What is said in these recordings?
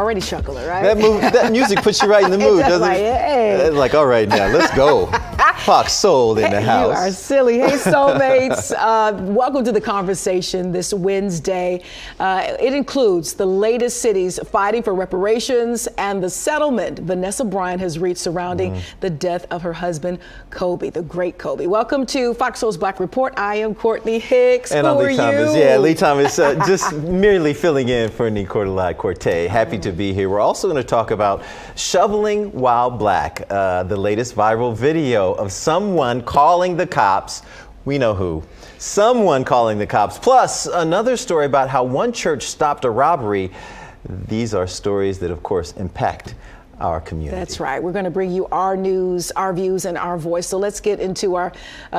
already chuckling, right? That music puts you right in the mood, doesn't like, it? Hey. Like, all right, now let's go. Fox Soul in the house. You are silly. Hey, soulmates. Welcome to the conversation this Wednesday. It includes the latest cities fighting for reparations and the settlement Vanessa Bryant has reached surrounding the death of her husband, Kobe, the great Kobe. Welcome to Fox Soul's Black Report. I am Courtney Hicks. And I'm Who Lee are Thomas. you? Yeah, Lee Thomas, just merely filling in for Nicolai Corte. Happy to be here. We're also going to talk about shoveling while black, the latest viral video of someone calling the cops. We know who. Someone calling the cops. Plus, another story about how one church stopped a robbery. These are stories that, of course, impact our community. That's right. We're going to bring you our news, our views, and our voice. So let's get into our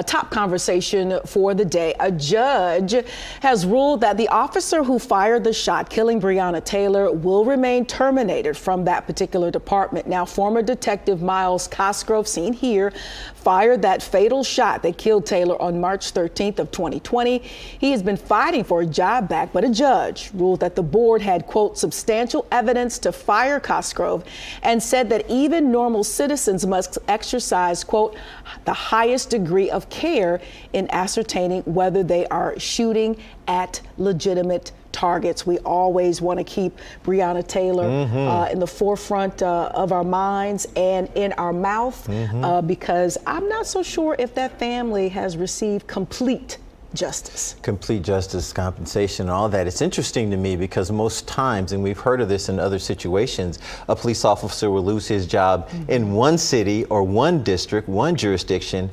top conversation for the day. A judge has ruled that the officer who fired the shot killing Breonna Taylor will remain terminated from that particular department. Now, former Detective Miles Cosgrove, seen here, fired that fatal shot that killed Taylor on March 13th of 2020. He has been fighting for a job back, but a judge ruled that the board had, quote, substantial evidence to fire Cosgrove, and said that even normal citizens must exercise, quote, the highest degree of care in ascertaining whether they are shooting at legitimate targets. We always want to keep Breonna Taylor in the forefront of our minds and in our mouth, because I'm not so sure if that family has received complete justice. Complete justice, compensation, all that. It's interesting to me because most times, and we've heard of this in other situations, a police officer will lose his job in one city or one district, one jurisdiction,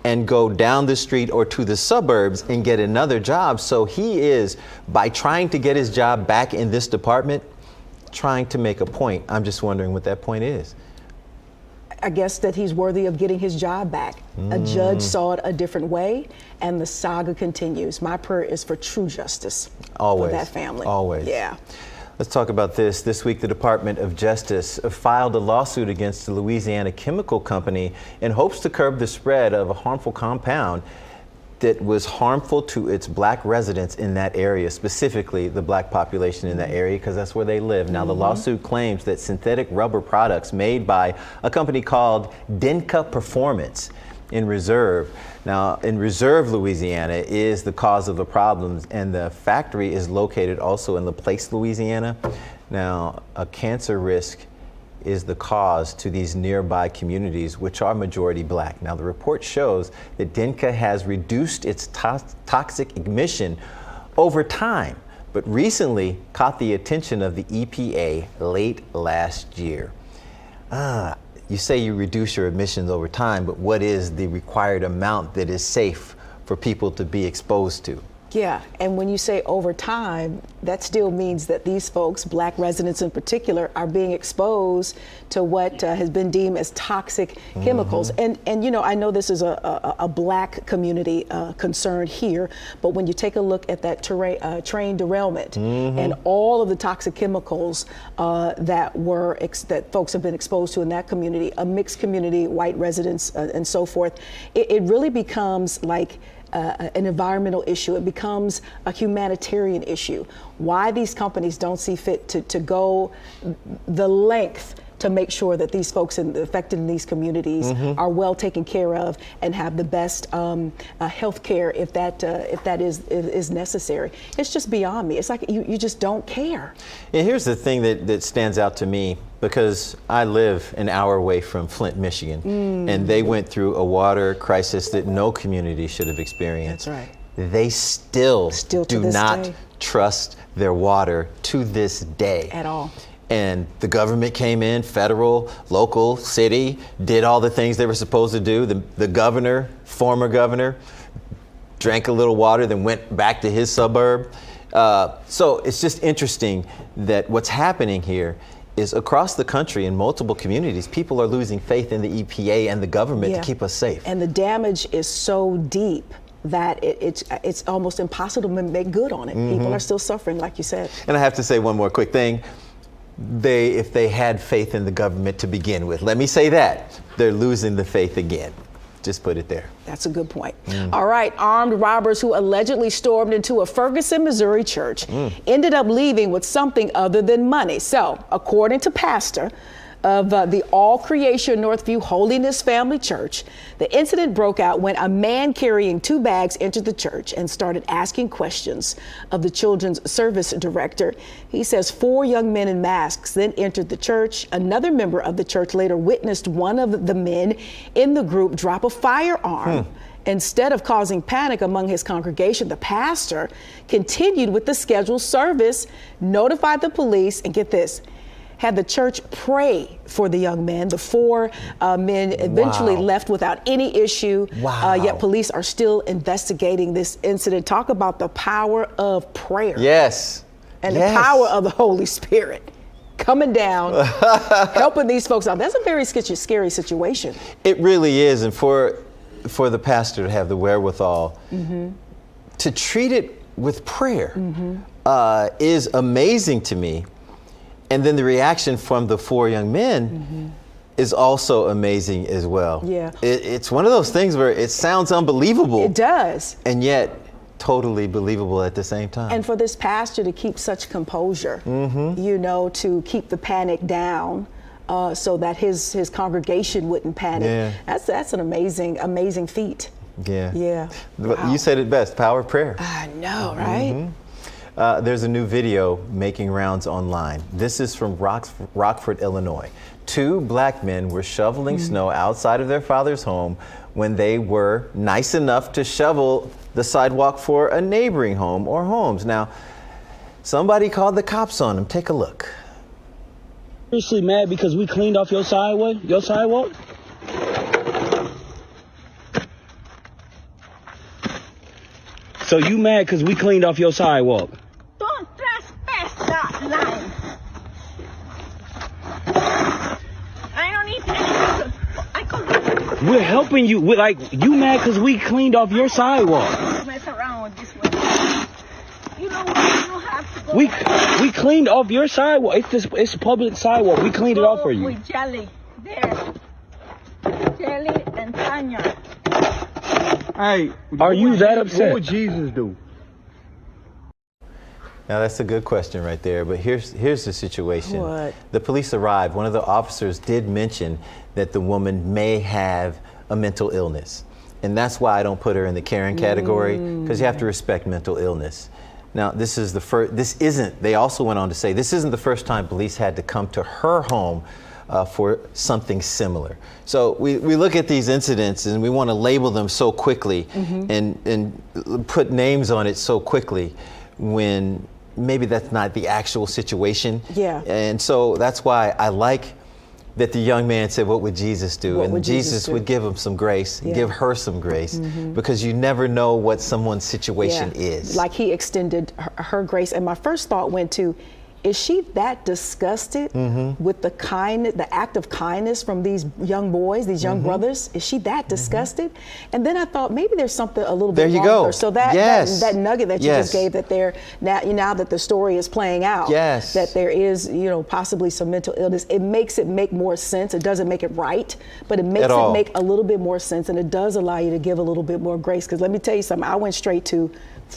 and go down the street or to the suburbs and get another job. So he is, by trying to get his job back in this department, trying to make a point. I'm just wondering what that point is. I guess that he's worthy of getting his job back. A judge saw it a different way, and the saga continues. My prayer is for true justice for that family. Always. Yeah. Let's talk about this. This week, the Department of Justice filed a lawsuit against the Louisiana chemical company in hopes to curb the spread of a harmful compound that was harmful to its black residents in that area, specifically the black population in that area, because that's where they live. Now, the lawsuit claims that synthetic rubber products made by a company called Denka Performance in Reserve. Now, in Reserve, Louisiana is the cause of the problems, and the factory is located also in LaPlace, Louisiana. Now, a cancer risk is the cause to these nearby communities, which are majority black. Now, the report shows that Denka has reduced its toxic emission over time, but recently caught the attention of the EPA late last year. You say you reduce your emissions over time, but what is the required amount that is safe for people to be exposed to? Yeah, and when you say over time, that still means that these folks, black residents in particular, are being exposed to what has been deemed as toxic chemicals. And you know, I know this is a black community concern here, but when you take a look at that train derailment and all of the toxic chemicals that folks have been exposed to in that community, a mixed community, white residents and so forth, it really becomes like an environmental issue. It becomes a humanitarian issue. Why these companies don't see fit to go the length to make sure that these folks affected in these communities are well taken care of and have the best health care if that is necessary. It's just beyond me. It's like you just don't care. And here's the thing that stands out to me, because I live an hour away from Flint, Michigan, and they went through a water crisis that no community should have experienced. That's right. They still do not day. trust their water to this day. At all. And the government came in, federal, local, city, did all the things they were supposed to do. The governor, former governor, drank a little water, then went back to his suburb. So it's just interesting that what's happening here is across the country in multiple communities, people are losing faith in the EPA and the government to keep us safe. And the damage is so deep that it's almost impossible to make good on it. People are still suffering, like you said. And I have to say one more quick thing. If they had faith in the government to begin with, let me say that, they're losing the faith again. Just put it there. That's a good point. All right, armed robbers who allegedly stormed into a Ferguson, Missouri church ended up leaving with something other than money. So, according to pastor of the All Creation Northview Holiness Family Church, the incident broke out when a man carrying 2 bags entered the church and started asking questions of the children's service director. He says 4 young men in masks then entered the church. Another member of the church later witnessed one of the men in the group drop a firearm. Instead of causing panic among his congregation, the pastor continued with the scheduled service, notified the police, and get this, had the church pray for the young men. The 4 men eventually left without any issue, yet police are still investigating this incident. Talk about the power of prayer. Yes. And the power of the Holy Spirit coming down, helping these folks out. That's a very scary situation. It really is. And for the pastor to have the wherewithal to treat it with prayer is amazing to me. And then the reaction from the 4 young men is also amazing as well. Yeah. It's one of those things where it sounds unbelievable. It does. And yet totally believable at the same time. And for this pastor to keep such composure, you know, to keep the panic down so that his congregation wouldn't panic. That's an amazing feat. Yeah. You said it best, power of prayer. I know, right? There's a new video making rounds online. This is from Rockford, Illinois. 2 black men were shoveling snow outside of their father's home when they were nice enough to shovel the sidewalk for a neighboring home or homes. Now, somebody called the cops on them. Take a look. Seriously mad because we cleaned off your sidewalk? So you mad because we cleaned off your sidewalk? Don't trespass that line. I don't need anything. We're helping you. We're like, you mad because we cleaned off your sidewalk? Mess around this way. You know what? You have to go. We cleaned off your sidewalk. It's public sidewalk. We cleaned it off for you. With Jelly there. Jelly and Tanya. Hey, are you that upset? What would Jesus do? Now that's a good question right there, but here's the situation. What? The police arrived. One of the officers did mention that the woman may have a mental illness. And that's why I don't put her in the Karen category, because you have to respect mental illness. Now, they also went on to say, this isn't the first time police had to come to her home for something similar. So we look at these incidents and we want to label them so quickly and put names on it so quickly when maybe that's not the actual situation. Yeah. And so that's why I like that the young man said, what would Jesus do? What and would Jesus do? would give him some grace, give her some grace, because you never know what someone's situation is. Like he extended her grace. And my first thought went to, is she that disgusted with the act of kindness from these young boys, these young brothers? Is she that disgusted? And then I thought maybe there's something a little bit wrong with her. So that nugget that you just gave, that there now that the story is playing out, that there is possibly some mental illness, it makes it make more sense. It doesn't make it right, but it makes it make a little bit more sense, and it does allow you to give a little bit more grace. Because let me tell you something, I went straight to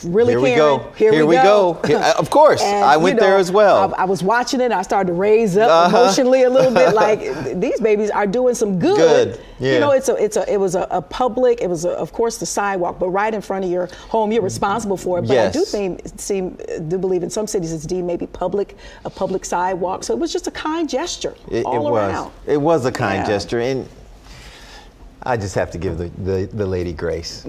really Karen. Here we go. Of course, and, I went there as well. I was watching it. I started to raise up emotionally a little bit. Like these babies are doing some good. Yeah. It was a public. It was of course the sidewalk, but right in front of your home, you're responsible for it. But I do believe in some cities it's deemed maybe a public sidewalk. So it was just a kind gesture all around. It was a kind gesture, and I just have to give the lady grace.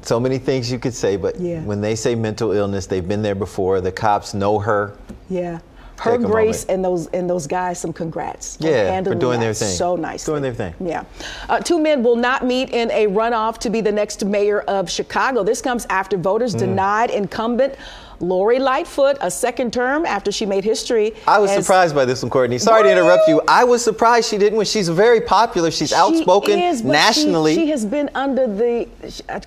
So many things you could say, but when they say mental illness, they've been there before. The cops know her. Yeah. Her grace and those guys, some congrats. For doing their thing. So nicely. Doing their thing. Yeah. 2 men will not meet in a runoff to be the next mayor of Chicago. This comes after voters denied incumbent Lori Lightfoot a second term after she made history. I was surprised by this one, Courtney. Sorry to interrupt you. I was surprised she didn't win. She's very popular. She's outspoken nationally. She has been under the,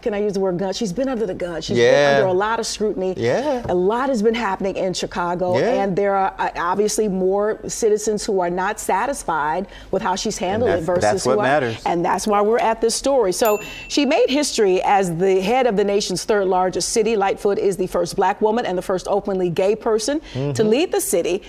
can I use the word gun? She's been under the gun. She's been under a lot of scrutiny. Yeah. A lot has been happening in Chicago, and there are obviously more citizens who are not satisfied with how she's handled it versus that's what matters. And that's why we're at this story. So she made history as the head of the nation's third largest city. Lightfoot is the first black woman and the first openly gay person to lead the city.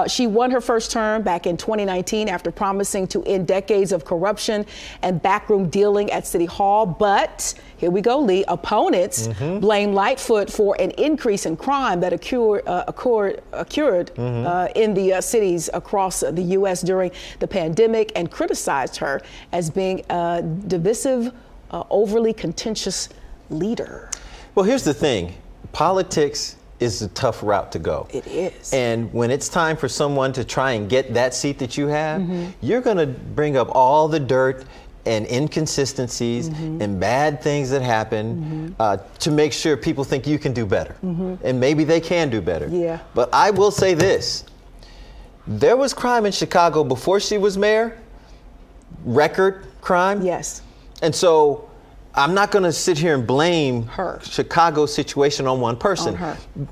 She won her first term back in 2019 after promising to end decades of corruption and backroom dealing at City Hall. But here we go, Lee. Opponents blame Lightfoot for an increase in crime that occurred in the cities across the U.S. during the pandemic, and criticized her as being a divisive, overly contentious leader. Well, here's the thing. Politics is a tough route to go. It is. And when it's time for someone to try and get that seat that you have, you're going to bring up all the dirt and inconsistencies and bad things that happen to make sure people think you can do better. And maybe they can do better. Yeah. But I will say this. There was crime in Chicago before she was mayor. Record crime. Yes. And so I'm not going to sit here and blame her Chicago's situation on one person.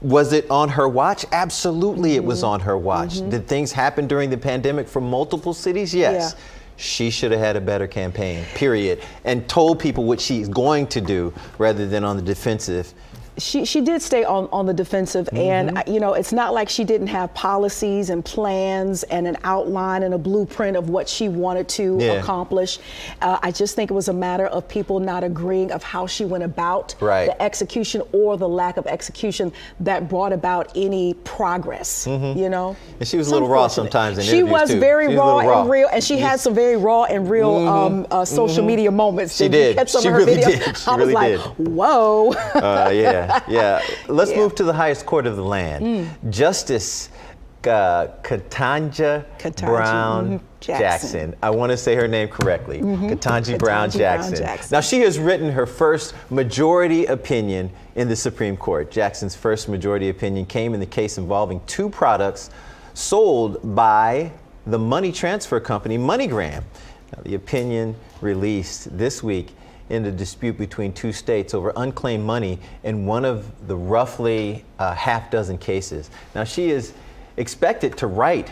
Was it on her watch? Absolutely, it was on her watch. Did things happen during the pandemic for multiple cities? Yes. Yeah. She should have had a better campaign, period, and told people what she's going to do rather than on the defensive. She did stay on the defensive, and you know, it's not like she didn't have policies and plans and an outline and a blueprint of what she wanted to accomplish. I just think it was a matter of people not agreeing of how she went about the execution or the lack of execution that brought about any progress. You know, and she was a little raw sometimes in interviews too. She was very raw and real, and she had some very raw and real social media moments. She did. She really did. She I was really like, whoa. Yeah. Let's move to the highest court of the land. Justice Ketanji Brown Jackson. I want to say her name correctly. Ketanji Brown Jackson. Now, she has written her first majority opinion in the Supreme Court. Jackson's first majority opinion came in the case involving two products sold by the money transfer company MoneyGram. Now, the opinion released this week in the dispute between two states over unclaimed money in one of the roughly half dozen cases. Now, she is expected to write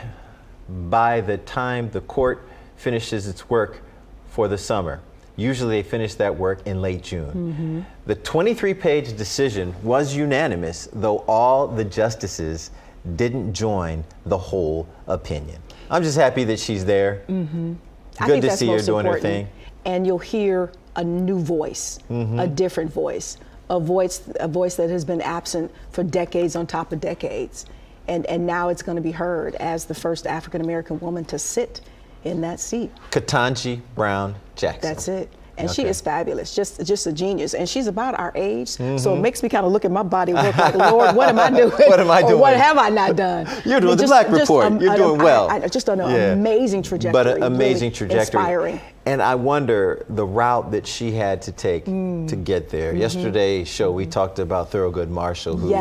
by the time the court finishes its work for the summer. Usually they finish that work in late June. The 23-page decision was unanimous, though all the justices didn't join the whole opinion. I'm just happy that she's there. Good to see her doing her thing. And you'll hear a new voice, a different voice, a voice that has been absent for decades on top of decades. And now it's going to be heard as the first African-American woman to sit in that seat. Ketanji Brown Jackson. That's it. And she is fabulous, just a genius. And she's about our age, so it makes me kind of look at my body and look like, Lord, what am I doing? What am I doing? Or what have I not done? You're doing the Black Report. You're doing well. Just an amazing trajectory. But an amazing trajectory. Inspiring. And I wonder the route that she had to take to get there. Yesterday's show, we talked about Thurgood Marshall, who,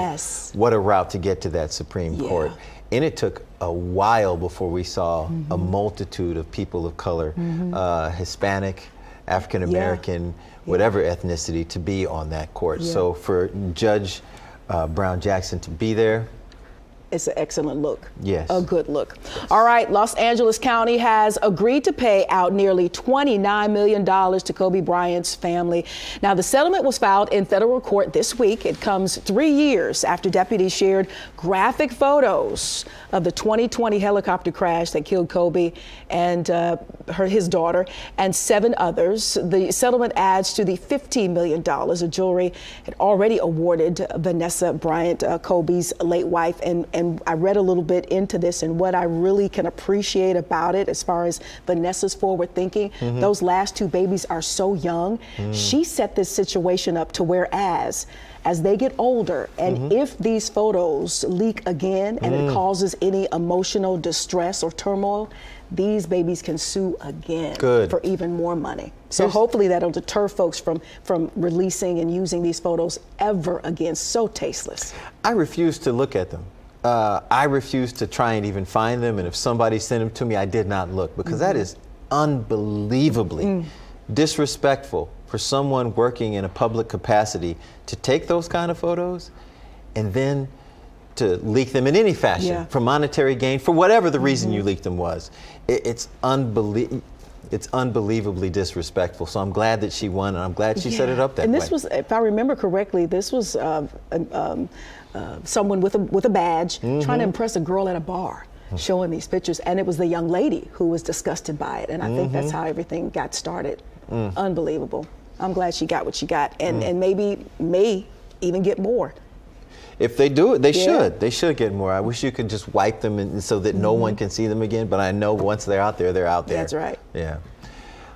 what a route to get to that Supreme Court. And it took a while before we saw a multitude of people of color, Hispanic, African American, whatever ethnicity, to be on that court. So for Judge Brown Jackson to be there, it's an excellent look. Yes. A good look. All right, Los Angeles County has agreed to pay out nearly $29 million to Kobe Bryant's family. Now, the settlement was filed in federal court this week. It comes 3 years after deputies shared graphic photos of the 2020 helicopter crash that killed Kobe and his daughter and 7 others. The settlement adds to the $15 million a jury had already awarded Vanessa Bryant, Kobe's late wife, and and I read a little bit into this, and what I really can appreciate about it as far as Vanessa's forward thinking, those last 2 babies are so young. She set this situation up to where as they get older, and if these photos leak again and it causes any emotional distress or turmoil, these babies can sue again for even more money. So hopefully that'll deter folks from releasing and using these photos ever again. So tasteless. I refuse to look at them. I refuse to try and even find them, and if somebody sent them to me, I did not look, because that is unbelievably disrespectful for someone working in a public capacity to take those kind of photos and then to leak them in any fashion for monetary gain, for whatever the reason you leaked them was. It's unbelievably disrespectful. So I'm glad that she won, and I'm glad she set it up that way. And this was, if I remember correctly, this was someone with a badge trying to impress a girl at a bar, showing these pictures, and it was the young lady who was disgusted by it, and I think that's how everything got started. Unbelievable. I'm glad she got what she got, and maybe may even get more. If they do it, they should. They should get more. I wish you could just wipe them so that no one can see them again, but I know once they're out there, they're out there. That's right. Yeah.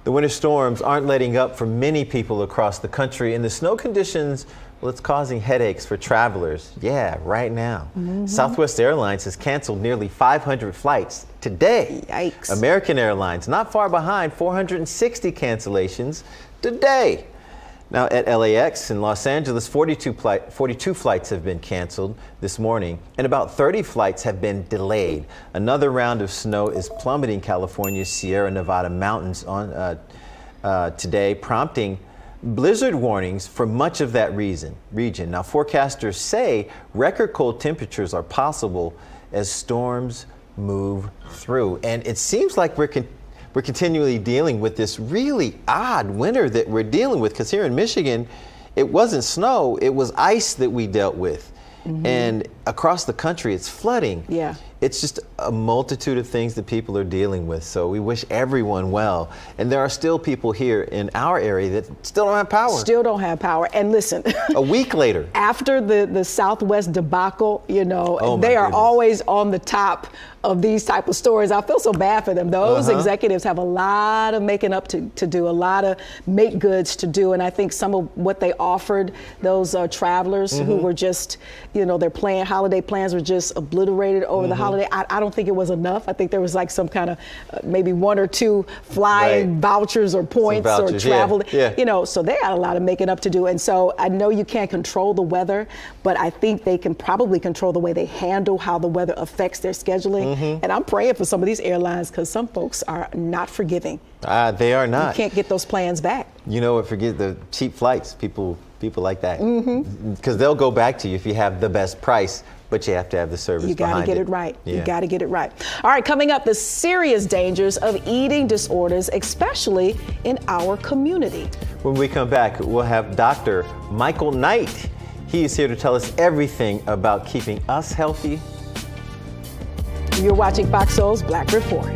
The winter storms aren't letting up for many people across the country, and the snow conditions, well, it's causing headaches for travelers. Yeah, right now. Southwest Airlines has canceled nearly 500 flights today. Yikes. American Airlines, not far behind, 460 cancellations today. Now at LAX in Los Angeles, 42 flights have been canceled this morning, and about 30 flights have been delayed. Another round of snow is plummeting California's Sierra Nevada mountains on today, prompting blizzard warnings for much of that region. Now forecasters say record cold temperatures are possible as storms move through, and it seems like we're continually dealing with this really odd winter that we're dealing with, because here in Michigan, it wasn't snow, it was ice that we dealt with. And across the country, it's flooding. Yeah. It's just a multitude of things that people are dealing with. So we wish everyone well. And there are still people here in our area that still don't have power. Still don't have power. And listen, a week later, after the Southwest debacle, you know, they are goodness. always on the top of these type of stories. I feel so bad for them. Those executives have a lot of making up to do, a lot of make goods to do. And I think some of what they offered those travelers who were just, you know, their holiday plans were just obliterated over the holiday. I don't think it was enough. I think there was like some kind of maybe 1 or 2 flying vouchers or points or travel. You know, so they had a lot of making up to do. And so I know you can't control the weather, but I think they can probably control the way they handle how the weather affects their scheduling. And I'm praying for some of these airlines, because some folks are not forgiving. They are not. You can't get those plans back. You know, forget the cheap flights. People like that, because they'll go back to you if you have the best price, but you have to have the service behind it. You got to get it right. You got to get it right. All right, coming up, the serious dangers of eating disorders, especially in our community. When we come back, we'll have Dr. Michael Knight. He is here to tell us everything about keeping us healthy. You're watching Fox Soul's Black Report.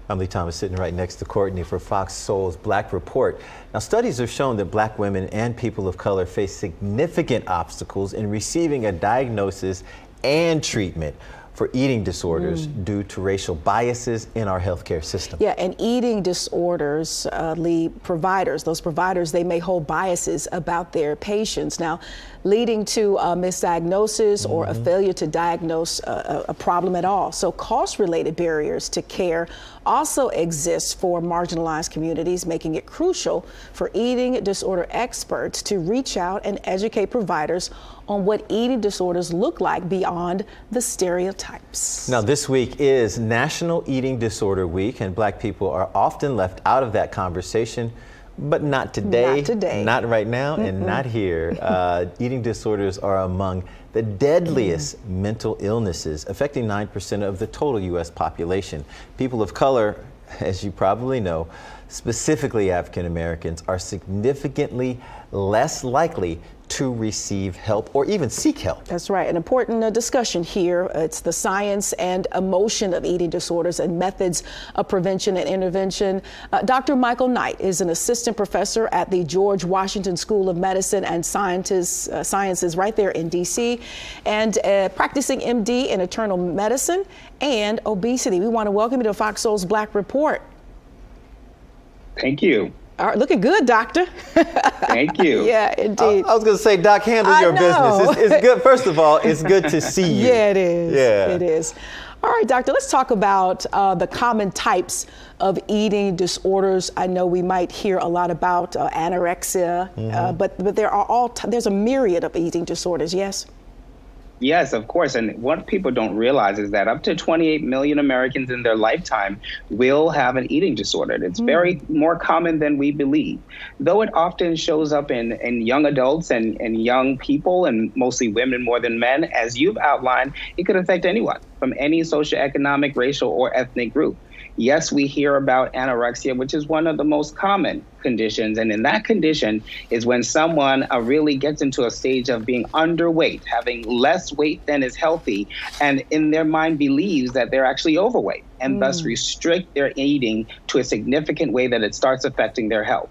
I'm Lee Thomas, sitting right next to Courtney for Fox Soul's Black Report. Now, studies have shown that Black women and people of color face significant obstacles in receiving a diagnosis and treatment for eating disorders due to racial biases in our healthcare system. Yeah, and eating disorders, Lee, those providers, they may hold biases about their patients. Now, leading to a misdiagnosis or a failure to diagnose a problem at all. So cost-related barriers to care also exist for marginalized communities, making it crucial for eating disorder experts to reach out and educate providers on what eating disorders look like beyond the stereotypes. Now, this week is National Eating Disorder Week, and Black people are often left out of that conversation. But not today, not right now, and not here. Eating disorders are among the deadliest mental illnesses, affecting 9% of the total U.S. population. People of color, as you probably know, specifically African Americans, are significantly less likely to receive help or even seek help? That's right. An important discussion here. It's the science and emotion of eating disorders and methods of prevention and intervention. Dr. Michael Knight is an assistant professor at the George Washington School of Medicine and Sciences right there in D.C. and practicing MD in internal medicine and obesity. We want to welcome you to FOXSOUL's Black Report. Thank you. All right, looking good, doctor. Thank you. Yeah, indeed. I was going to say, Doc, handle your business. It's good. First of all, it's good to see you. Yeah, it is. Yeah. It is. All right, doctor, let's talk about the common types of eating disorders. I know we might hear a lot about anorexia, but there's a myriad of eating disorders, yes? Yes, of course. And what people don't realize is that up to 28 million Americans in their lifetime will have an eating disorder. It's very more common than we believe, though it often shows up in young adults and young people, and mostly women more than men. As you've outlined, it could affect anyone from any socioeconomic, racial, or ethnic group. Yes, we hear about anorexia, which is one of the most common conditions. And in that condition is when someone really gets into a stage of being underweight, having less weight than is healthy, and in their mind believes that they're actually overweight, and thus restrict their eating to a significant way that it starts affecting their health.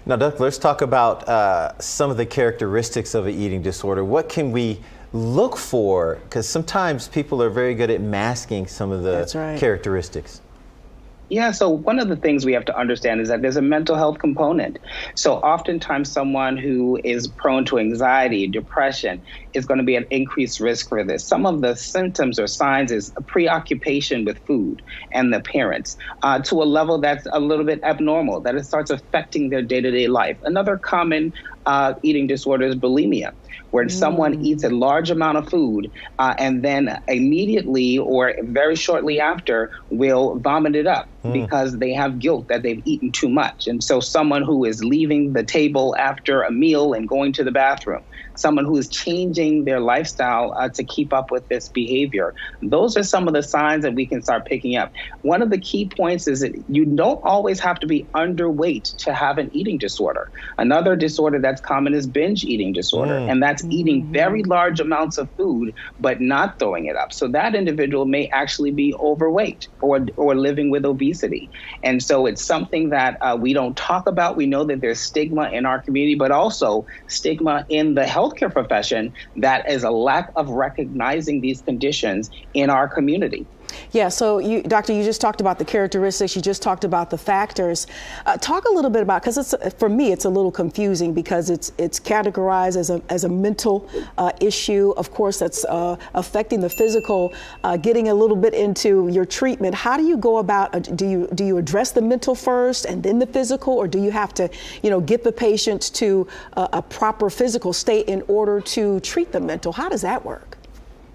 Now, Doc, let's talk about some of the characteristics of an eating disorder. What can we look for? Because sometimes people are very good at masking some of the characteristics. Yeah, so one of the things we have to understand is that there's a mental health component. So oftentimes someone who is prone to anxiety, depression, is going to be at increased risk for this. Some of the symptoms or signs is a preoccupation with food and the appearance to a level that's a little bit abnormal, that it starts affecting their day-to-day life. Another common eating disorder is bulimia, where someone eats a large amount of food and then immediately or very shortly after will vomit it up because they have guilt that they've eaten too much. And so someone who is leaving the table after a meal and going to the bathroom, someone who is changing their lifestyle to keep up with this behavior. Those are some of the signs that we can start picking up. One of the key points is that you don't always have to be underweight to have an eating disorder. Another disorder that's common is binge eating disorder, and that's eating very large amounts of food but not throwing it up. So that individual may actually be overweight or living with obesity. And so it's something that we don't talk about. We know that there's stigma in our community, but also stigma in the healthcare profession that is a lack of recognizing these conditions in our community. Yeah, so Doctor, you just talked about the characteristics, you just talked about the factors. Talk a little bit about, because for me it's a little confusing because it's categorized as a mental issue. Of course, that's affecting the physical. Getting a little bit into your treatment, how do you go about, do you address the mental first and then the physical, or do you have to, get the patient to a proper physical state in order to treat the mental? How does that work?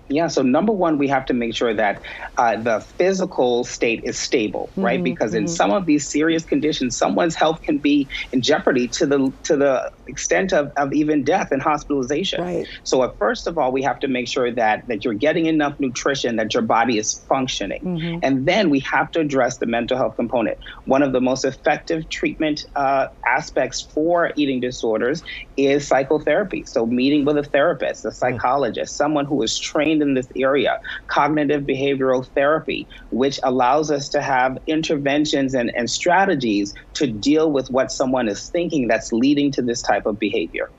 Yeah, so number one, we have to make sure that the physical state is stable, right? Because in some of these serious conditions, someone's health can be in jeopardy to the extent of even death and hospitalization. Right. So first of all, we have to make sure that you're getting enough nutrition, that your body is functioning. And then we have to address the mental health component. One of the most effective treatment aspects for eating disorders is psychotherapy. So meeting with a therapist, a psychologist, someone who is trained in this area, cognitive behavioral therapy, which allows us to have interventions and strategies to deal with what someone is thinking that's leading to this type of behavior.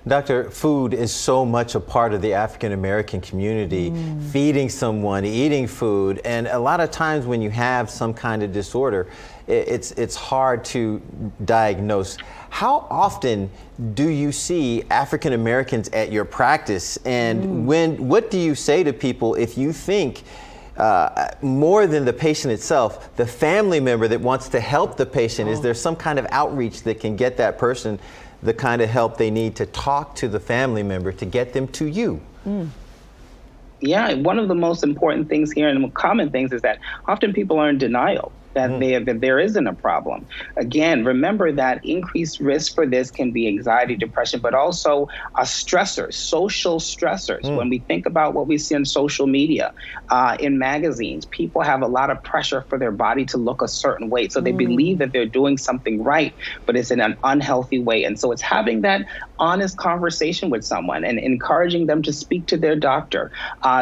Doctor, food is so much a part of the African American community, feeding someone, eating food, and a lot of times when you have some kind of disorder, it's hard to diagnose. How often do you see African Americans at your practice, and what do you say to people if you think more than the patient itself, the family member that wants to help the patient, is there some kind of outreach that can get that person the kind of help they need to talk to the family member to get them to you? Yeah, one of the most important things here and the common things is that often people are in denial. that there isn't a problem. Again, remember that increased risk for this can be anxiety, depression, but also stressors, social stressors. When we think about what we see on social media, in magazines, people have a lot of pressure for their body to look a certain way. So they believe that they're doing something right, but it's in an unhealthy way. And so it's having that honest conversation with someone and encouraging them to speak to their doctor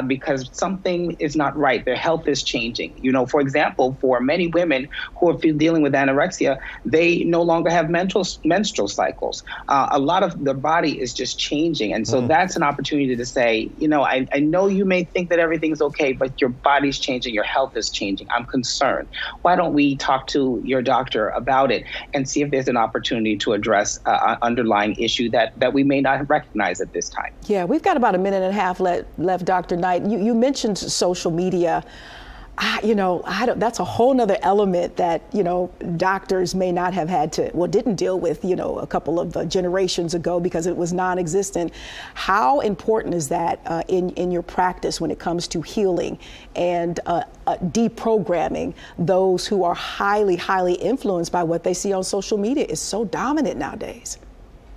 because something is not right. Their health is changing. You know, for example, for many women who are dealing with anorexia, they no longer have menstrual cycles. A lot of the body is just changing. And so that's an opportunity to say, you know, I know you may think that everything's okay, but your body's changing, your health is changing. I'm concerned. Why don't we talk to your doctor about it and see if there's an opportunity to address an underlying issue that we may not recognize at this time. Yeah, we've got about a minute and a half left, Dr. Knight. You mentioned social media. That's a whole nother element that, doctors may not have had to, didn't deal with, a couple of generations ago because it was non-existent. How important is that in your practice when it comes to healing and deprogramming those who are highly, highly influenced by what they see on social media is so dominant nowadays?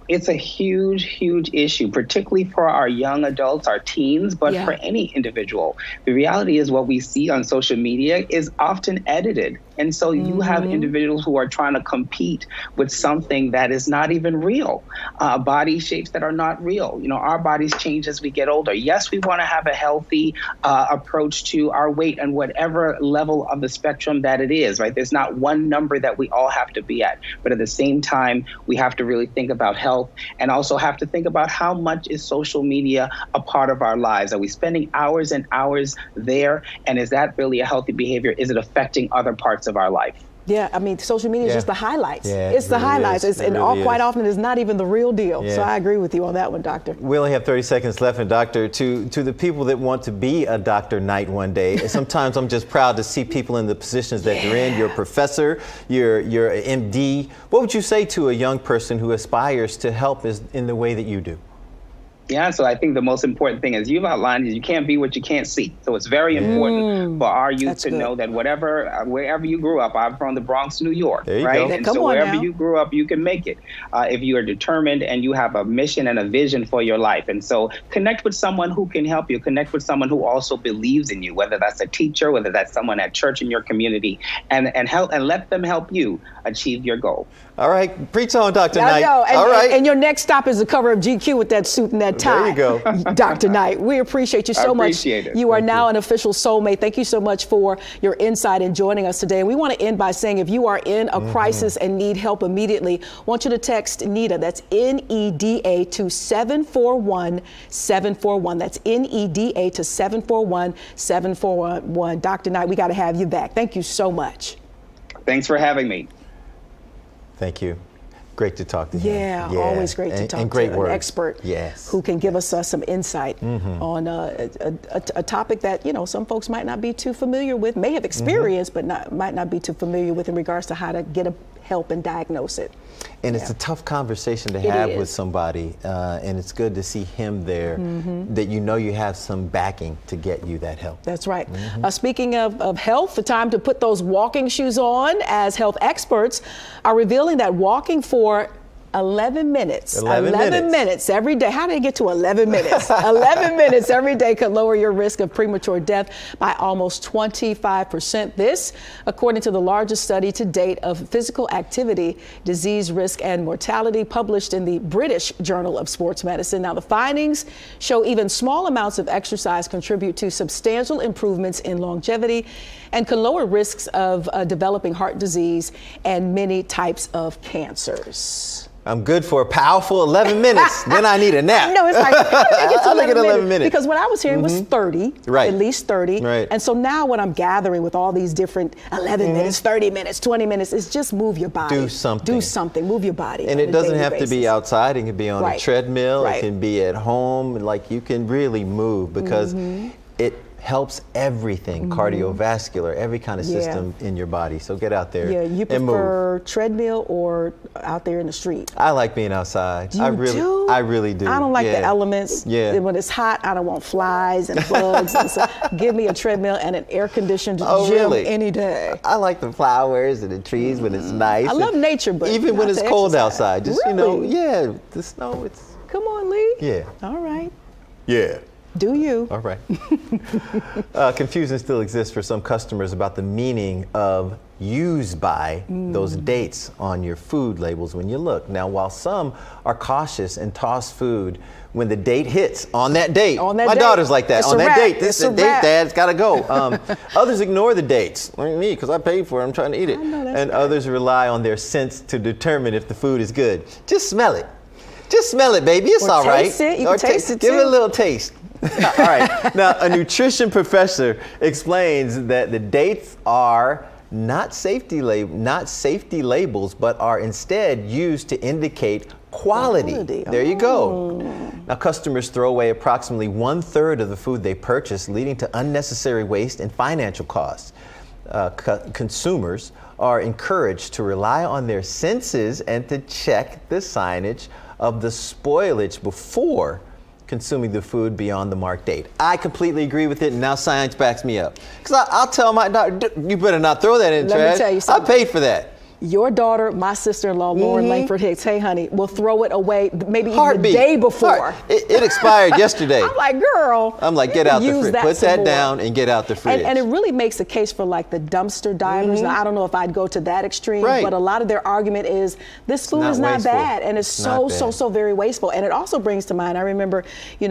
It's a huge, huge issue, particularly for our young adults, our teens, but for any individual. The reality is what we see on social media is often edited. And so you have individuals who are trying to compete with something that is not even real, body shapes that are not real. Our bodies change as we get older. Yes, we want to have a healthy approach to our weight and whatever level of the spectrum that it is, right? There's not one number that we all have to be at. But at the same time, we have to really think about health and also have to think about how much is social media a part of our lives? Are we spending hours and hours there? And is that really a healthy behavior? Is it affecting other parts of our life? Yeah, I mean, social media is just the highlights. Yeah, it's the highlights. Quite often it's not even the real deal. Yeah. So I agree with you on that one, Doctor. We only have 30 seconds left, and Doctor, to the people that want to be a Dr. Knight one day, sometimes I'm just proud to see people in the positions that they're in. You're a professor, you're an MD. What would you say to a young person who aspires to help in the way that you do? Yeah, so I think the most important thing, as you've outlined, is you can't be what you can't see. So it's very important for our youth to know that wherever you grew up, I'm from the Bronx, New York, right? And so wherever you grew up, you can make it if you are determined and you have a mission and a vision for your life. And so connect with someone who can help you. Connect with someone who also believes in you, whether that's a teacher, whether that's someone at church in your community, and let them help you achieve your goal. All right, preach on, Dr. Knight. All right. And your next stop is the cover of GQ with that suit and that tie. There you go. Dr. Knight, we appreciate you so much. Appreciate it. You are now an official soulmate. Thank you so much for your insight in joining us today. And we want to end by saying if you are in a crisis and need help immediately, I want you to text NEDA, that's NEDA, to 741-741. That's NEDA to 741-741. Dr. Knight, we got to have you back. Thank you so much. Thanks for having me. Thank you. Great to talk to you. Yeah, always great to talk to an expert who can give us some insight on a topic that, some folks might not be too familiar with, may have experienced, but might not be too familiar with in regards to how to get help and diagnose it. And it's a tough conversation to have with somebody, and it's good to see him there, that you have some backing to get you that help. That's right. Speaking of health, the time to put those walking shoes on, as health experts are revealing that walking for 11 minutes. 11 minutes every day. How did they get to 11 minutes? 11 minutes every day could lower your risk of premature death by almost 25%. This, according to the largest study to date of physical activity, disease risk, and mortality published in the British Journal of Sports Medicine. Now, the findings show even small amounts of exercise contribute to substantial improvements in longevity and can lower risks of developing heart disease and many types of cancers. I'm good for a powerful 11 minutes. Then I need a nap. No, it's like, I look at 11 minutes. Because what I was hearing was 30, at least 30. Right. And so now what I'm gathering with all these different 11 minutes, 30 minutes, 20 minutes, is just move your body. Do something. Do something. Move your body. And it doesn't have to be outside. It can be on a treadmill. Right. It can be at home. Like, you can really move because it helps everything, cardiovascular, every kind of system in your body. So get out there you and prefer move. Treadmill or out there in the street? I like being outside. I really do. I don't like the elements. Yeah. When it's hot, I don't want flies and bugs. And so give me a treadmill and an air-conditioned gym any day. I like the flowers and the trees when it's nice. I love nature, but even when it's cold outside, just Really? the snow. It's Come on, Lee. Yeah. All right. Yeah. Do you? All right. Confusion still exists for some customers about the meaning of use by, those dates on your food labels when you look. Now, while some are cautious and toss food when the date hits on that date. My daughter's like that. On that date, this is the date, Dad, it's got to go. Others ignore the dates, like me, because I paid for it. I'm trying to eat it. And others rely on their sense to determine if the food is good. Just smell it. Just smell it, baby. It's all right. Taste it. You can taste it too. Give it a little taste. All right. Now, a nutrition professor explains that the dates are not safety labels, but are instead used to indicate quality. There you go. Now, customers throw away approximately 1/3 of the food they purchase, leading to unnecessary waste and financial costs. Consumers are encouraged to rely on their senses and to check the signage of the spoilage before consuming the food beyond the marked date. I completely agree with it, and now science backs me up. Because I'll tell my daughter, you better not throw that in trash. Let me tell you something. I paid for that. Your daughter, my sister-in-law, Lauren Langford Hicks, hey honey, will throw it away maybe even the day before. It expired yesterday. I'm like, girl. I'm like, get out the fridge. Put that down and get out the fridge. And it really makes a case for like the dumpster divers. Now, I don't know if I'd go to that extreme, but a lot of their argument is this food is not bad, and it's so very wasteful. And it also brings to mind, I remember,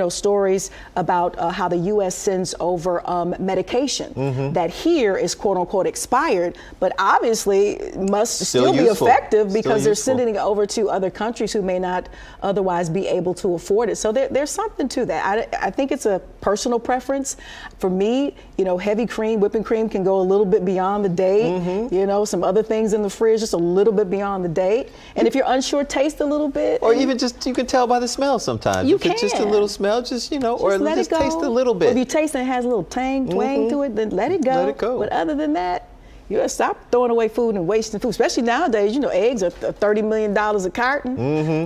stories about how the U.S. sends over medication that here is quote unquote expired, but obviously must still be effective because they're sending it over to other countries who may not otherwise be able to afford it. So there's something to that. I think it's a personal preference. For me, heavy cream, whipping cream can go a little bit beyond the date. Some other things in the fridge just a little bit beyond the date. And if you're unsure, taste a little bit. Or even just, you can tell by the smell sometimes. You can. It's just a little smell, or just taste a little bit. Or if you taste and it has a little twang to it, then let it go. Let it go. But other than that, you gotta stop throwing away food and wasting food, especially nowadays. eggs are $30 million a carton,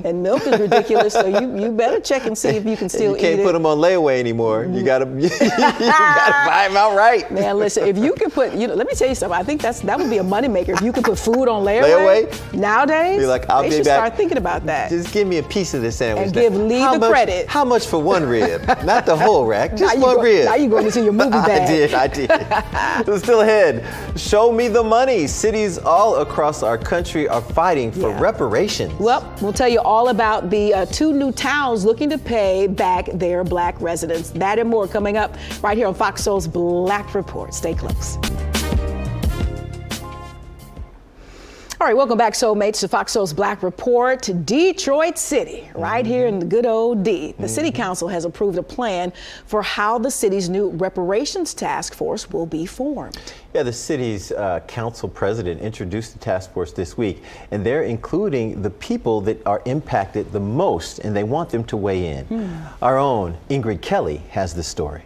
and milk is ridiculous. So you better check and see if you can still eat it. You can't put them on layaway anymore. You gotta buy them outright. Man, listen, if you can put, let me tell you something. I think that would be a moneymaker. If you can put food on layaway nowadays, they should start thinking about that. Just give me a piece of this sandwich. And give Lee the credit. How much for one rib? Not the whole rack, just one rib. Now you're going into your movie bag. I did. So still ahead. Show me the money. Cities all across our country are fighting for reparations. Well, we'll tell you all about the 2 new towns looking to pay back their black residents. That and more coming up right here on Fox Soul's Black Report. Stay close. All right, welcome back, Soulmates, to Fox Soul's Black Report to Detroit City, right here in the good old D. The City Council has approved a plan for how the city's new reparations task force will be formed. Yeah, the city's council president introduced the task force this week, and they're including the people that are impacted the most, and they want them to weigh in. Our own Ingrid Kelly has the story.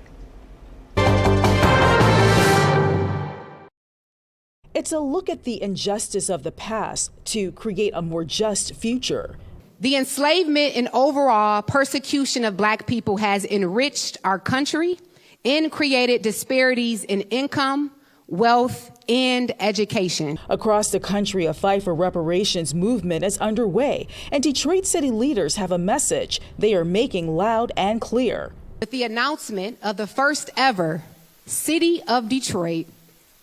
It's a look at the injustice of the past to create a more just future. The enslavement and overall persecution of black people has enriched our country and created disparities in income, wealth, and education. Across the country, a fight for reparations movement is underway, and Detroit City leaders have a message they are making loud and clear. With the announcement of the first ever City of Detroit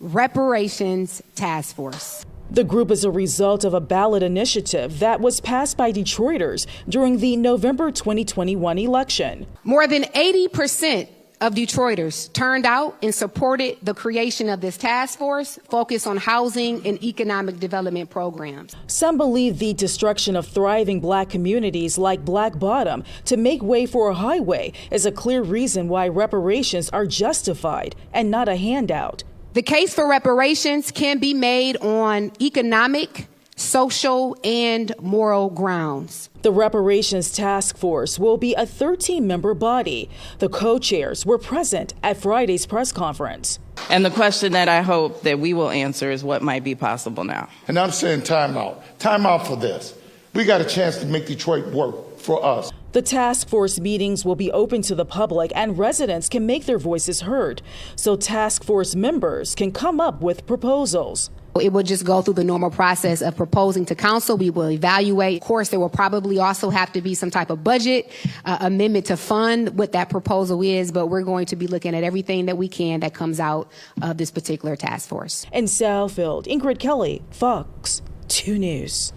Reparations Task Force. The group is a result of a ballot initiative that was passed by Detroiters during the November 2021 election. More than 80% of Detroiters turned out and supported the creation of this task force focused on housing and economic development programs. Some believe the destruction of thriving black communities like Black Bottom to make way for a highway is a clear reason why reparations are justified and not a handout. The case for reparations can be made on economic, social, and moral grounds. The Reparations Task Force will be a 13-member body. The co-chairs were present at Friday's press conference. And the question that I hope that we will answer is what might be possible now. And I'm saying time out. Time out for this. We got a chance to make Detroit work for us. The task force meetings will be open to the public and residents can make their voices heard, so task force members can come up with proposals. It will just go through the normal process of proposing to council. We will evaluate. Of course, there will probably also have to be some type of budget amendment to fund what that proposal is, but we're going to be looking at everything that we can that comes out of this particular task force. In Southfield, Ingrid Kelly, Fox 2 News.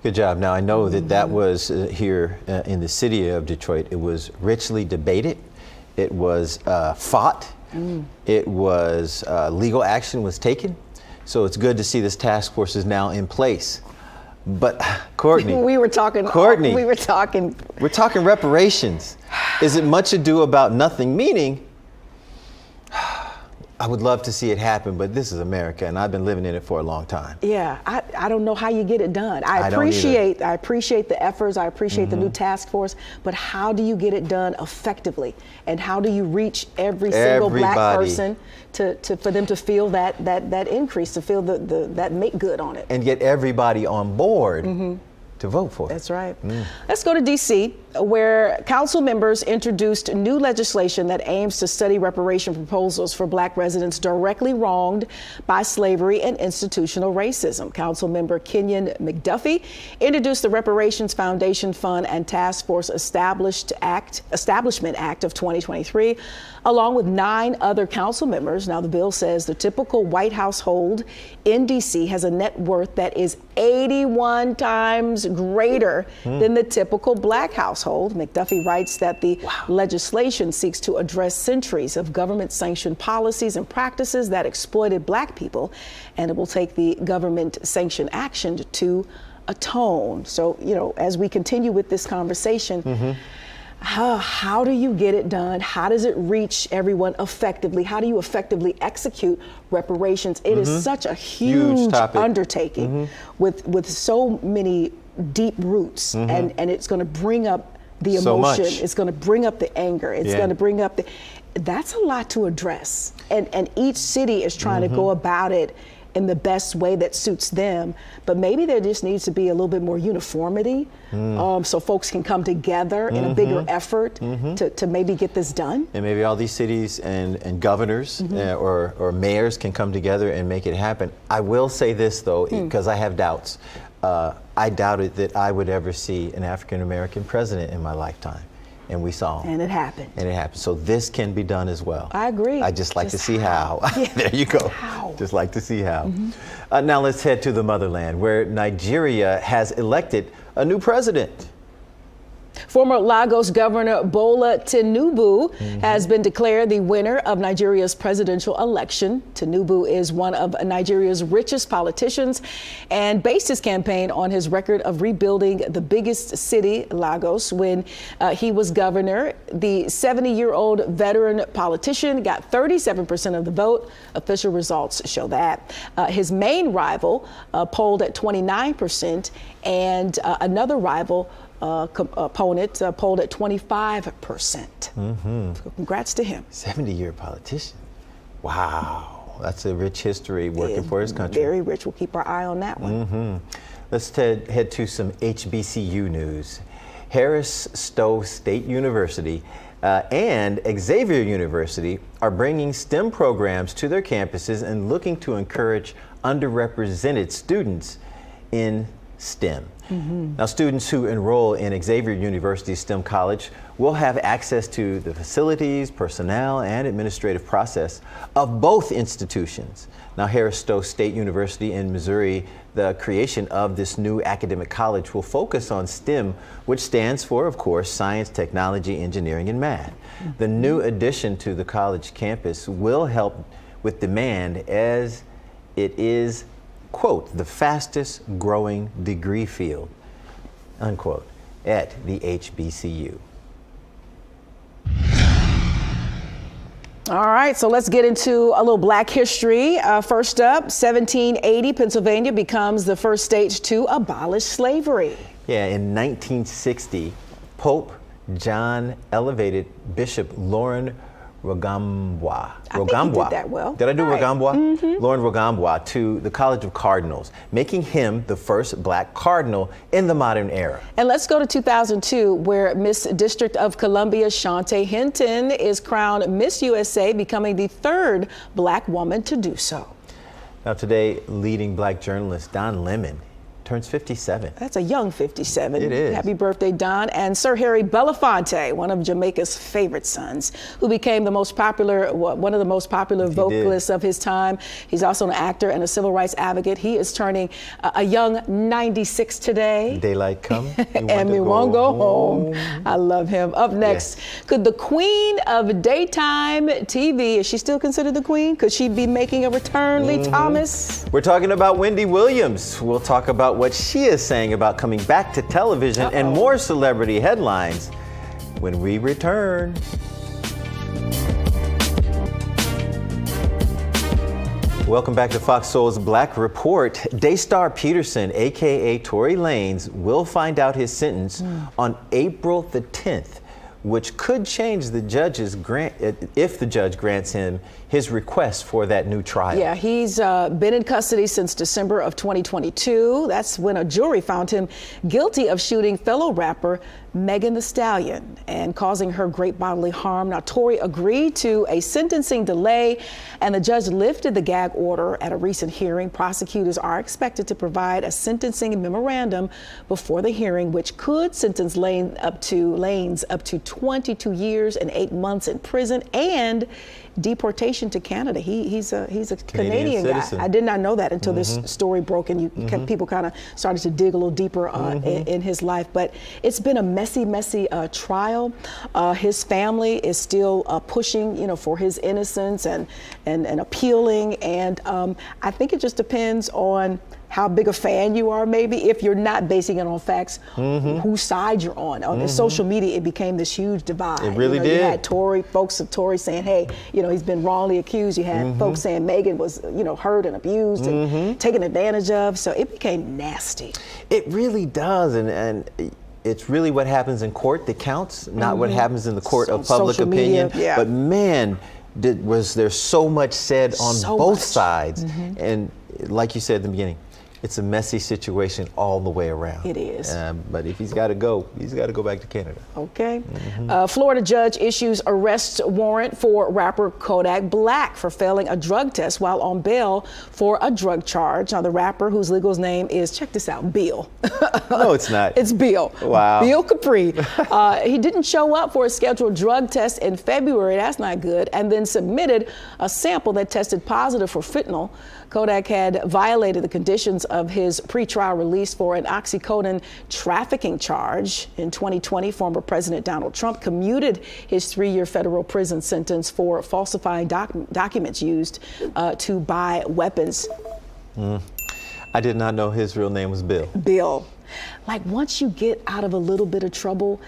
Good job. Now, I know that was here in the city of Detroit. It was richly debated. It was fought. It was legal action was taken. So it's good to see this task force is now in place. But Courtney, we're talking reparations. Is it much ado about nothing? Meaning, I would love to see it happen, but this is America, and I've been living in it for a long time. Yeah, I don't know how you get it done. I appreciate the efforts. I appreciate the new task force, but how do you get it done effectively? And how do you reach every single black person for them to feel that increase, to feel that make good on it, and get everybody on board to vote for it. That's right. Let's go to D.C., where council members introduced new legislation that aims to study reparation proposals for black residents directly wronged by slavery and institutional racism. Council member Kenyon McDuffie introduced the Reparations Foundation Fund and Task Force Establishment Act of 2023, along with 9 other council members. Now, the bill says the typical white household in D.C. has a net worth that is 81 times greater than the typical black household. McDuffie writes that the legislation seeks to address centuries of government-sanctioned policies and practices that exploited black people, and it will take the government-sanctioned action to atone. So, as we continue with this conversation, how do you get it done? How does it reach everyone effectively? How do you effectively execute reparations? It is such a huge undertaking with so many deep roots, and it's going to bring up the emotion. It's going to bring up the anger. It's going to bring up that's a lot to address. And each city is trying to go about it in the best way that suits them. But maybe there just needs to be a little bit more uniformity so folks can come together in a bigger effort to maybe get this done. And maybe all these cities and governors or mayors can come together and make it happen. I will say this, though, because I have doubts. I doubted that I would ever see an African-American president in my lifetime. And we saw him. And it happened. So this can be done as well. I agree. I just like to see how. There you go. Just like to see how. Now let's head to the motherland, where Nigeria has elected a new president. Former Lagos Governor Bola Tinubu has been declared the winner of Nigeria's presidential election. Tinubu is one of Nigeria's richest politicians and based his campaign on his record of rebuilding the biggest city, Lagos, when he was governor. The 70-year-old veteran politician got 37% of the vote. Official results show that. His main rival polled at 29%, and another rival opponent polled at 25%. So congrats to him. 70-year politician. Wow. That's a rich history working for his country. Very rich. We'll keep our eye on that one. Let's head to some HBCU news. Harris Stowe State University and Xavier University are bringing STEM programs to their campuses and looking to encourage underrepresented students in STEM. Now, students who enroll in Xavier University STEM College will have access to the facilities, personnel, and administrative process of both institutions. Now, Harris Stowe State University in Missouri, the creation of this new academic college will focus on STEM, which stands for, of course, science, technology, engineering, and math. The new addition to the college campus will help with demand as it is, quote, the fastest growing degree field, unquote, at the HBCU. All right, so let's get into a little Black history. First up, 1780, Pennsylvania becomes the first state to abolish slavery. Yeah, in 1960, Pope John elevated Bishop Lauren Rugambwa. I think you did that well. Did I do right. Rugambwa? Mm-hmm. Lauren Rugambwa to the College of Cardinals, making him the first Black cardinal in the modern era. And let's go to 2002, where Miss District of Columbia Shantae Hinton is crowned Miss USA, becoming the third Black woman to do so. Now today, leading Black journalist Don Lemon turns 57. That's a young 57. It is. Happy birthday, Don. And Sir Harry Belafonte, one of Jamaica's favorite sons, who became the most popular, one of the most popular vocalists of his time. He's also an actor and a civil rights advocate. He is turning a young 96 today. Daylight come, and we won't go home. I love him. Up next, could the queen of daytime TV, is she still considered the queen? Could she be making a return, Lee Thomas? We're talking about Wendy Williams. We'll talk about what she is saying about coming back to television and more celebrity headlines when we return. Welcome back to Fox Soul's Black Report. Daystar Peterson, aka Tory Lanez, will find out his sentence on April the 10th, which could change the judge's grant if the judge grants him his request for that new trial. Yeah, he's been in custody since December of 2022. That's when a jury found him guilty of shooting fellow rapper Megan Thee Stallion and causing her great bodily harm. Now, Tory agreed to a sentencing delay, and the judge lifted the gag order at a recent hearing. Prosecutors are expected to provide a sentencing memorandum before the hearing, which could sentence Lanez up to 22 years and 8 months in prison and deportation to Canada. He's a Canadian guy. I did not know that until this story broke, and people kind of started to dig a little deeper in his life. But it's been a messy trial. His family is still pushing, for his innocence and appealing. And I think it just depends on how big a fan you are, maybe, if you're not basing it on facts, whose side you're on. On social media, it became this huge divide. It really did. You had folks of Tory saying, hey, he's been wrongly accused. You had folks saying Megan was, hurt and abused and taken advantage of. So it became nasty. It really does. And it's really what happens in court that counts, not what happens in the court of public opinion. Media, But man, was there so much said on both sides. And like you said at the beginning, it's a messy situation all the way around. It is. But if he's got to go back to Canada. Okay. Florida judge issues arrest warrant for rapper Kodak Black for failing a drug test while on bail for a drug charge. Now, the rapper, whose legal name is, check this out, Bill. No, it's not. It's Bill. Wow. Bill Capri. He didn't show up for a scheduled drug test in February. That's not good. And then submitted a sample that tested positive for fentanyl. Kodak had violated the conditions of his pretrial release for an oxycodone trafficking charge. In 2020, former President Donald Trump commuted his 3-year federal prison sentence for falsifying documents used to buy weapons. I did not know his real name was Bill. Bill. Like, once you get out of a little bit of trouble,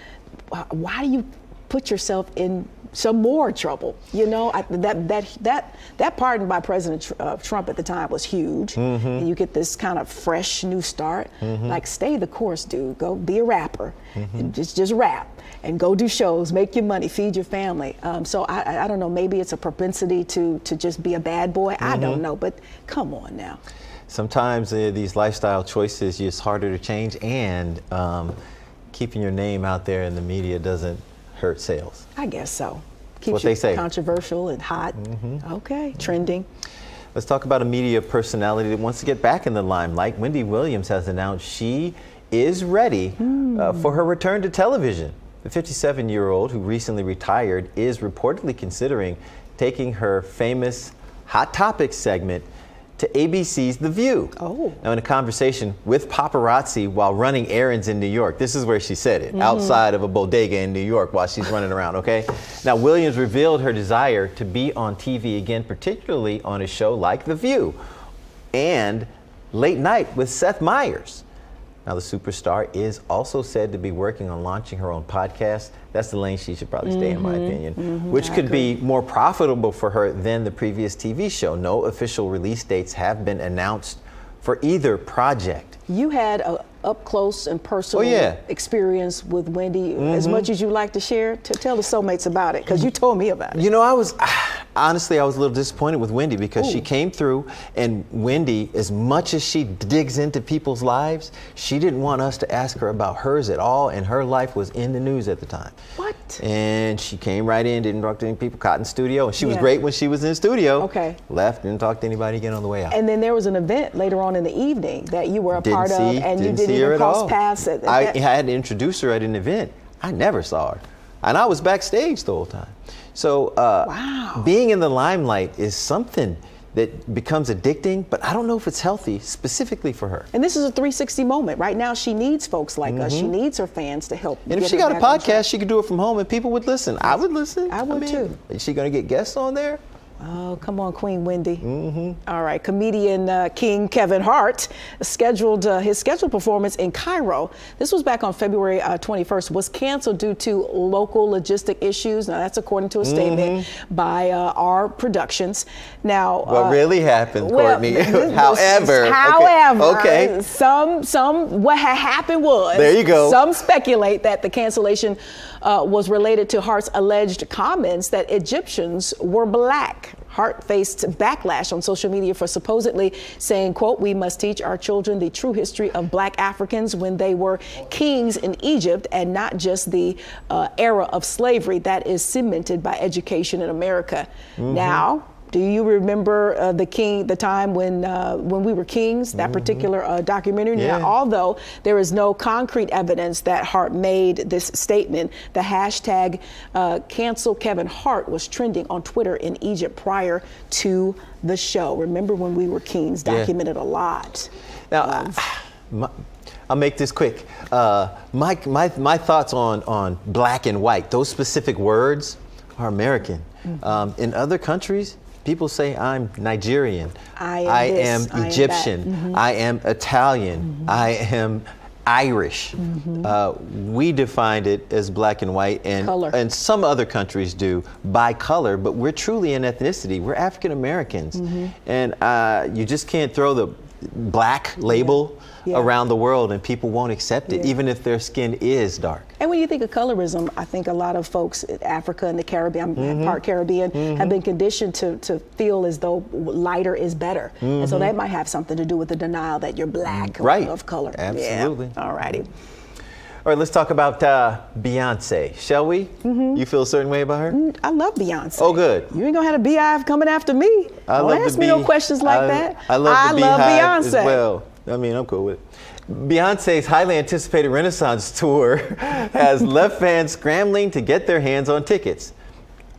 why do you put yourself in some more trouble? That pardon by President Trump at the time was huge. And you get this kind of fresh new start. Like, stay the course, dude. Go be a rapper and just rap and go do shows, make your money, feed your family. So I don't know, maybe it's a propensity to just be a bad boy. I don't know, but come on now. Sometimes these lifestyle choices, it's harder to change, and keeping your name out there in the media doesn't hurt sales. I guess so. Keeps what they say. Controversial and hot. Okay, trending. Let's talk about a media personality that wants to get back in the limelight. Wendy Williams has announced she is ready for her return to television. The 57-year-old, who recently retired, is reportedly considering taking her famous Hot Topics segment to ABC's The View. Now, in a conversation with paparazzi while running errands in New York, this is where she said it, outside of a bodega in New York while she's running around, okay? Now, Williams revealed her desire to be on TV again, particularly on a show like The View and Late Night with Seth Meyers. Now, the superstar is also said to be working on launching her own podcast. That's the lane she should probably stay, in my opinion, which could be more profitable for her than the previous TV show. No official release dates have been announced for either project. You had a up close and personal experience with Wendy. As much as you like to share, tell the soulmates about it, because you told me about it. You know, honestly, I was a little disappointed with Wendy because she came through, and Wendy, as much as she digs into people's lives, she didn't want us to ask her about hers at all, and her life was in the news at the time. What? And she came right in, didn't talk to any people, caught in studio, and she was great when she was in studio. Okay. Left, didn't talk to anybody again on the way out. And then there was an event later on in the evening that you were a part of, and you didn't even cross paths. I had to introduce her at an event. I never saw her. And I was backstage the whole time. So being in the limelight is something that becomes addicting, but I don't know if it's healthy specifically for her. And this is a 360 moment. Right now, she needs folks like us. She needs her fans to help. And if she got a podcast, she could do it from home and people would listen. I would listen. I would too. Is she going to get guests on there? Oh, come on, Queen Wendy. All right, comedian King Kevin Hart scheduled his scheduled performance in Cairo. This was back on February 21st, was canceled due to local logistic issues. Now, that's according to a statement by our productions. Now, what really happened, Courtney? However, what had happened was, there you go. Some speculate that the cancellation was related to Hart's alleged comments that Egyptians were black. Hart faced backlash on social media for supposedly saying, quote, "We must teach our children the true history of black Africans when they were kings in Egypt and not just the era of slavery that is cemented by education in America." Now, do you remember the time when we were kings, that particular documentary? Now, although there is no concrete evidence that Hart made this statement, the hashtag cancel Kevin Hart was trending on Twitter in Egypt prior to the show. Remember when we were kings, documented a lot. Now, I'll make this quick. My thoughts on black and white, those specific words are American. In other countries, people say I'm Nigerian, I am Egyptian, I am Italian, I am Irish. We defined it as black and white, and some other countries do by color, but we're truly an ethnicity. We're African Americans, and you just can't throw the black label around the world and people won't accept it, even if their skin is dark. And when you think of colorism, I think a lot of folks in Africa and the Caribbean, part Caribbean, have been conditioned to feel as though lighter is better. And so that might have something to do with the denial that you're black or of color. Absolutely. All righty. All right, let's talk about Beyonce, shall we? You feel a certain way about her? I love Beyonce. Oh, good. You ain't gonna have a beehive coming after me. Don't ask me no questions like that. I love Beyonce as well. I mean, I'm cool with it. Beyonce's highly anticipated Renaissance tour has left fans scrambling to get their hands on tickets.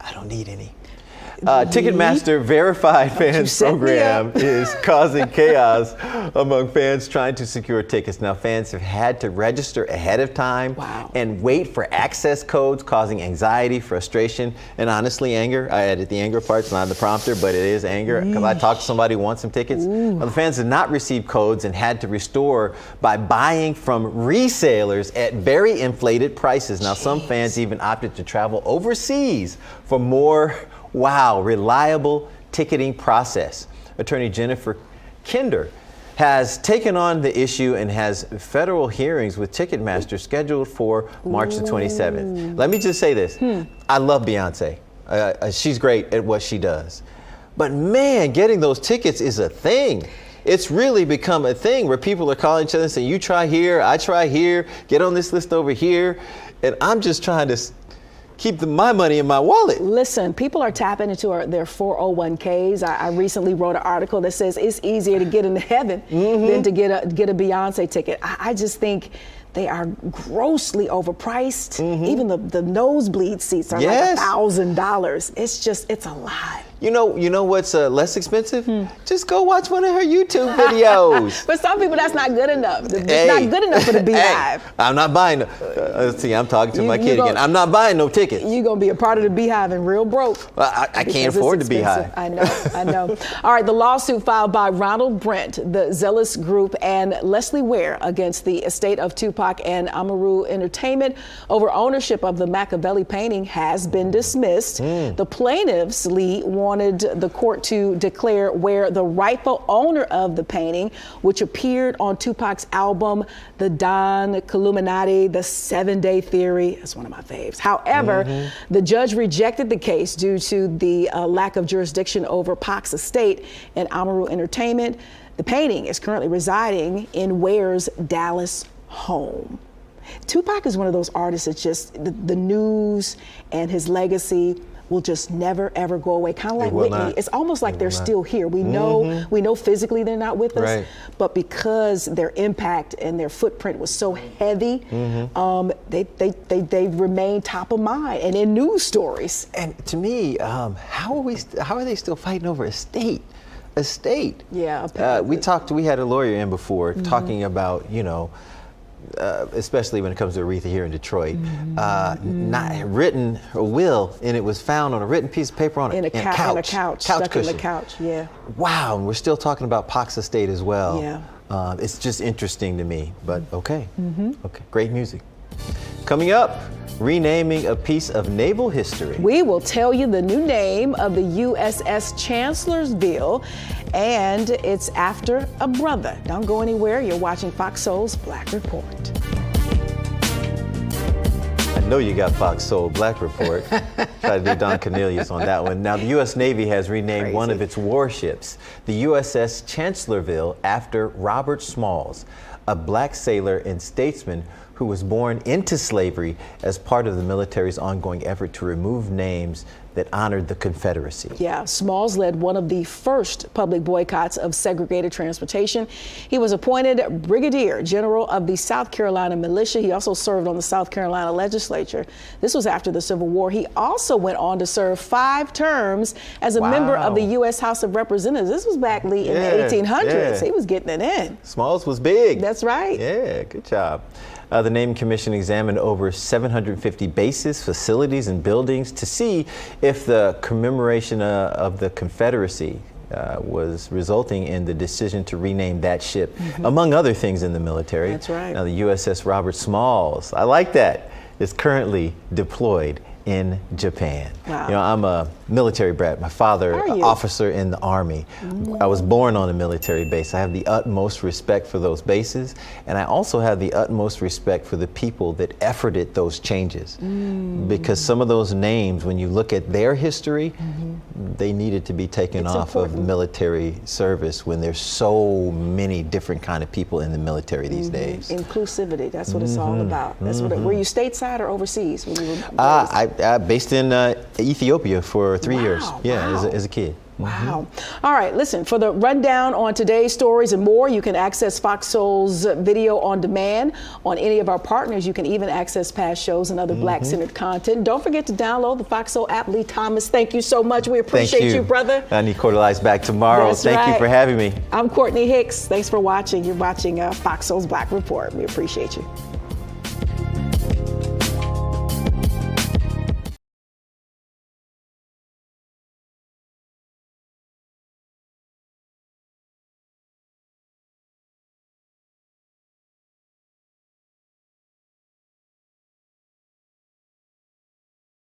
I don't need any. Ticketmaster verified fans program is causing chaos among fans trying to secure tickets. Now, fans have had to register ahead of time and wait for access codes, causing anxiety, frustration, and honestly, anger. I added the anger part, it's not in the prompter, but it is anger because I talked to somebody who wants some tickets. Well, the fans did not receive codes and had to restore by buying from resellers at very inflated prices. Now, some fans even opted to travel overseas for more reliable ticketing process. Attorney Jennifer Kinder has taken on the issue and has federal hearings with Ticketmaster scheduled for March the 27th. Let me just say this. I love Beyonce. She's great at what she does. But man, getting those tickets is a thing. It's really become a thing where people are calling each other and saying, you try here, I try here, get on this list over here. And I'm just trying to keep my money in my wallet. Listen, people are tapping into their 401ks. I recently wrote an article that says it's easier to get into heaven than to get a Beyonce ticket. I just think they are grossly overpriced. Even the nosebleed seats are like $1,000. It's a lot. You know what's less expensive? Just go watch one of her YouTube videos. For some people, that's not good enough. It's not good enough for the Beehive. Hey, I'm not buying. See, I'm talking to my kid again. I'm not buying no tickets. You're gonna be a part of the Beehive and real broke. I can't afford the Beehive. I know. All right, the lawsuit filed by Ronald Brent, the Zealous Group, and Leslie Ware against the estate of Tupac and Amaru Entertainment over ownership of the Machiavelli painting has been dismissed. The plaintiffs, Lee, wanted the court to declare Ware the rightful owner of the painting, which appeared on Tupac's album, The Don Illuminati, The 7-Day Theory. That's one of my faves. However, the judge rejected the case due to the lack of jurisdiction over Pac's estate and Amaru Entertainment. The painting is currently residing in Ware's Dallas home. Tupac is one of those artists that just, the news and his legacy will just never ever go away. Kind of like Whitney. Not. It's almost like they're still here. We know physically they're not with us, but because their impact and their footprint was so heavy, they remain top of mind and in news stories. And to me, how are they still fighting over estate? Yeah. We had a lawyer in before talking about, especially when it comes to Aretha here in Detroit, not written a will, and it was found on a written piece of paper on a couch stuck cushion. in the couch. Yeah. Wow, and we're still talking about Pac's estate as well. Yeah. It's just interesting to me, but okay. Okay, great music. Coming up, renaming a piece of naval history. We will tell you the new name of the USS Chancellorsville, and it's after a brother. Don't go anywhere. You're watching Fox Soul's Black Report. I know you got Fox Soul Black Report. Try to do Don Cornelius on that one. Now, the U.S. Navy has renamed one of its warships, the USS Chancellorsville, after Robert Smalls, a black sailor and statesman who was born into slavery as part of the military's ongoing effort to remove names that honored the Confederacy. Yeah, Smalls led one of the first public boycotts of segregated transportation. He was appointed Brigadier General of the South Carolina Militia. He also served on the South Carolina legislature. This was after the Civil War. He also went on to serve 5 terms as a member of the U.S. House of Representatives. This was back, Lee, in the 1800s. Yeah. He was getting it in. Smalls was big. That's right. Yeah, good job. The Naming Commission examined over 750 bases, facilities, and buildings to see if the commemoration of the Confederacy was resulting in the decision to rename that ship, among other things in the military. That's right. Now, the USS Robert Smalls, I like that, is currently deployed in Japan. Wow. I'm a military brat. My father, an officer in the Army. I was born on a military base. I have the utmost respect for those bases, and I also have the utmost respect for the people that efforted those changes. Because some of those names, when you look at their history, they needed to be taken off of military service when there's so many different kind of people in the military these days. Inclusivity, that's what it's all about. That's what were you stateside or overseas when you were I based in Ethiopia for 3 years. Yeah, as a kid. Wow. All right, listen, for the rundown on today's stories and more, you can access Fox Soul's video on demand on any of our partners. You can even access past shows and other Black-centered content. Don't forget to download the Fox Soul app. Lee Thomas, thank you so much. We appreciate you, brother. I need Cordelai's back tomorrow. Thank you for having me. I'm Courtney Hicks. Thanks for watching. You're watching Fox Soul's Black Report. We appreciate you.